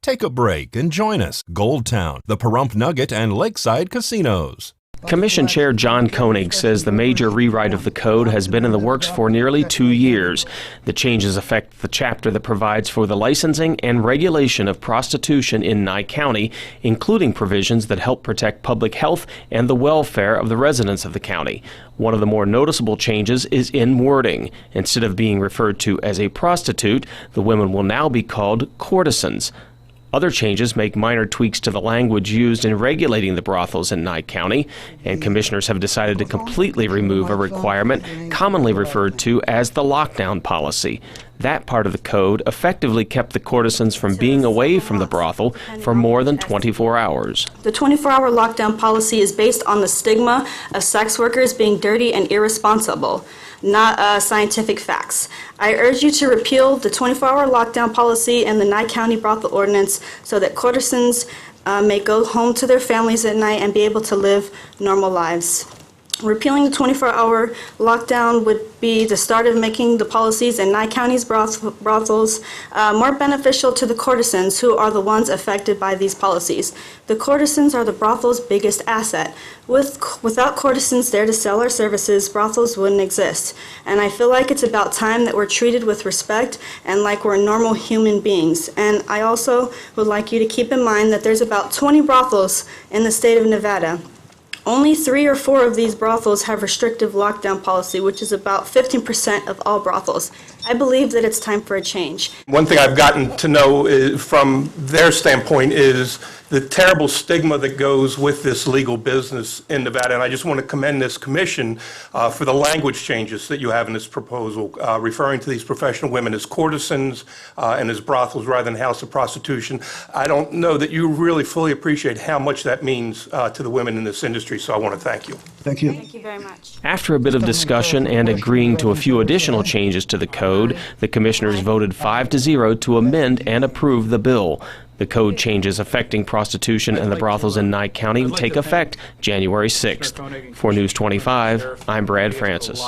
Take a break and join us. Gold Town, the Pahrump Nugget, and Lakeside Casinos. Commission Chair John Koenig says the major rewrite of the code has been in the works for nearly 2 years. The changes affect the chapter that provides for the licensing and regulation of prostitution in Nye County, including provisions that help protect public health and the welfare of the residents of the county. One of the more noticeable changes is in wording. Instead of being referred to as a prostitute, the women will now be called courtesans. Other changes make minor tweaks to the language used in regulating the brothels in Nye County, and commissioners have decided to completely remove a requirement commonly referred to as the lockdown policy. That part of the code effectively kept the courtesans from being away from the brothel for more than 24 hours. The 24-hour lockdown policy is based on the stigma of sex workers being dirty and irresponsible, not scientific facts. I urge you to repeal the 24-hour lockdown policy and the Nye County brothel ordinance so that courtesans may go home to their families at night and be able to live normal lives. Repealing the 24-hour lockdown would be the start of making the policies in Nye County's brothels more beneficial to the courtesans, who are the ones affected by these policies. The courtesans are the brothel's biggest asset. Without courtesans there to sell our services, brothels wouldn't exist. And I feel like it's about time that we're treated with respect and like we're normal human beings. And I also would like you to keep in mind that there's about 20 brothels in the state of Nevada. Only 3 or 4 of these brothels have restrictive lockdown policy, which is about 15% of all brothels. I believe that it's time for a change. One thing I've gotten to know from their standpoint is the terrible stigma that goes with this legal business in Nevada, and I just want to commend this commission for the language changes that you have in this proposal, referring to these professional women as courtesans and as brothels rather than house of prostitution. I don't know that you really fully appreciate how much that means to the women in this industry, so I want to thank you. Thank you. Thank you very much. After a bit of discussion and agreeing to a few additional changes to the code, the commissioners voted 5-0 to amend and approve the bill. The code changes affecting prostitution and the brothels in Nye County take effect January 6th. For News 25, I'm Brad Francis.